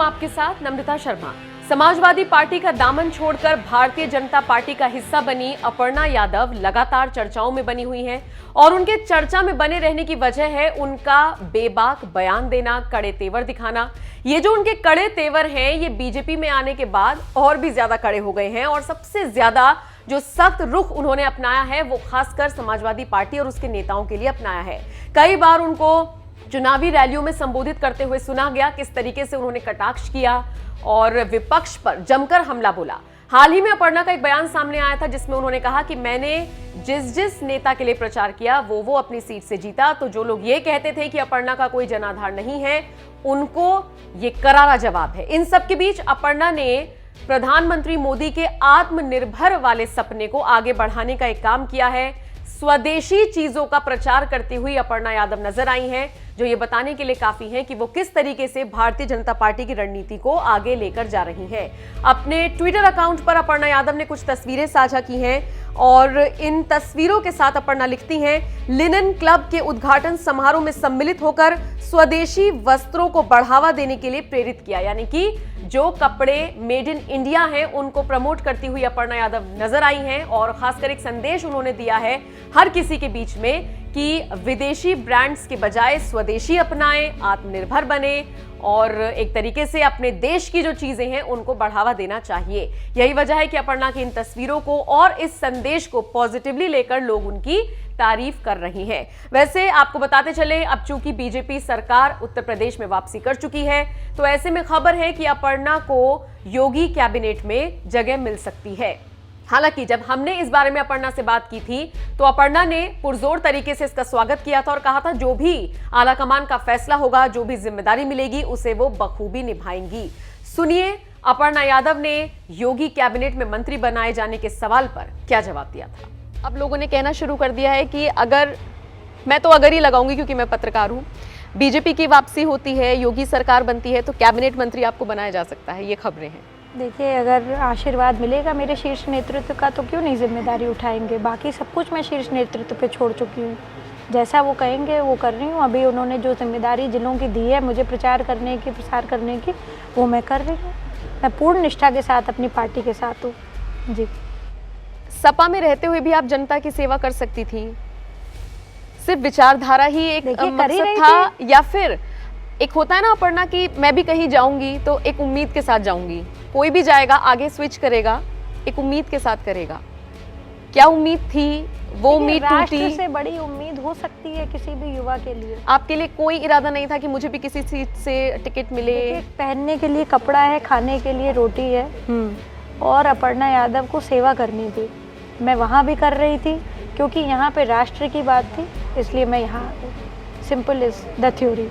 हूं आपके साथ नम्रता शर्मा। समाजवादी पार्टी का दामन छोड़कर भारतीय जनता पार्टी का हिस्सा बनी अपर्णा यादव लगातार चर्चाओं में बनी हुई हैं और उनके चर्चा में बने रहने की वजह है उनका बेबाक बयान देना, कड़े तेवर दिखाना। ये जो उनके कड़े तेवर हैं ये बीजेपी में आने के बाद और भी ज्यादा कड़े हो गए हैं और सबसे ज्यादा जो सख्त रुख उन्होंने अपनाया है वो खासकर समाजवादी पार्टी और उसके नेताओं के लिए अपनाया है। कई बार उनको चुनावी रैलियों में संबोधित करते हुए सुना गया, किस तरीके से उन्होंने कटाक्ष किया और विपक्ष पर जमकर हमला बोला। हाल ही में अपर्णा का एक बयान सामने आया था जिसमें उन्होंने कहा कि मैंने जिस नेता के लिए प्रचार किया वो अपनी सीट से जीता। तो जो लोग ये कहते थे कि अपर्णा का कोई जनाधार नहीं है, उनको ये करारा जवाब है। इन सब के बीच अपर्णा ने प्रधानमंत्री मोदी के आत्मनिर्भर वाले सपने को आगे बढ़ाने का एक काम किया है। स्वदेशी चीजों का प्रचार करती हुई अपर्णा यादव नजर आई हैं, जो ये बताने के लिए काफी है कि वो किस तरीके से भारतीय जनता पार्टी की रणनीति को आगे लेकर जा रही हैं। अपने ट्विटर अकाउंट पर अपर्णा यादव ने कुछ तस्वीरें साझा की हैं और इन तस्वीरों के साथ अपर्णा लिखती हैं, लिनन क्लब के उद्घाटन समारोह में सम्मिलित होकर स्वदेशी वस्त्रों को बढ़ावा देने के लिए प्रेरित किया। यानी कि जो कपड़े मेड इन इंडिया हैं उनको प्रमोट करती हुई अपर्णा यादव नजर आई हैं और खासकर एक संदेश उन्होंने दिया है हर किसी के बीच में कि विदेशी ब्रांड्स के बजाय स्वदेशी अपनाएं, आत्मनिर्भर बने और एक तरीके से अपने देश की जो चीजें हैं उनको बढ़ावा देना चाहिए। यही वजह है कि अपर्णा की इन तस्वीरों को और इस संदेश को पॉजिटिवली लेकर लोग उनकी तारीफ कर रही हैं। वैसे आपको बताते चले, अब चूंकि बीजेपी सरकार उत्तर प्रदेश में वापसी कर चुकी है तो ऐसे में खबर है कि अपर्णा को योगी कैबिनेट में जगह मिल सकती है। हालांकि जब हमने इस बारे में अपर्णा से बात की थी तो अपर्णा ने पुरजोर तरीके से इसका स्वागत किया था और कहा था जो भी आलाकमान का फैसला होगा, जो भी जिम्मेदारी मिलेगी उसे वो बखूबी निभाएंगी। सुनिए अपर्णा यादव ने योगी कैबिनेट में मंत्री बनाए जाने के सवाल पर क्या जवाब दिया था। अब लोगों ने कहना शुरू कर दिया है कि अगर ही लगाऊंगी क्योंकि मैं पत्रकार हूं, बीजेपी की वापसी होती है, योगी सरकार बनती है तो कैबिनेट मंत्री आपको बनाया जा सकता है, ये खबरें हैं। देखिए, अगर आशीर्वाद मिलेगा मेरे शीर्ष नेतृत्व का तो क्यों नहीं जिम्मेदारी उठाएंगे। बाकी सब कुछ मैं शीर्ष नेतृत्व पे छोड़ चुकी हूँ, जैसा वो कहेंगे वो कर रही हूँ। अभी उन्होंने जो जिम्मेदारी जिलों की दी है मुझे प्रसार करने की, वो मैं कर रही हूँ। मैं पूर्ण निष्ठा के साथ अपनी पार्टी के साथ हूँ जी। सपा में रहते हुए भी आप जनता की सेवा कर सकती थी, सिर्फ विचारधारा ही एक मकसद था या फिर एक होता है ना अपर्णा की मैं भी कहीं जाऊंगी तो एक उम्मीद के साथ जाऊंगी, कोई भी जाएगा आगे स्विच करेगा एक उम्मीद के साथ करेगा। क्या उम्मीद थी वो उम्मीद टूटी। राष्ट्र से बड़ी उम्मीद हो सकती है किसी भी युवा के लिए। आपके लिए कोई इरादा नहीं था कि मुझे भी किसी सीट से टिकट मिले। पहनने के लिए कपड़ा है, खाने के लिए रोटी है और अपर्णा यादव को सेवा करनी थी। मैं वहाँ भी कर रही थी क्योंकि यहाँ पे राष्ट्र की बात थी, इसलिए मैं यहाँ। Simple is the theory.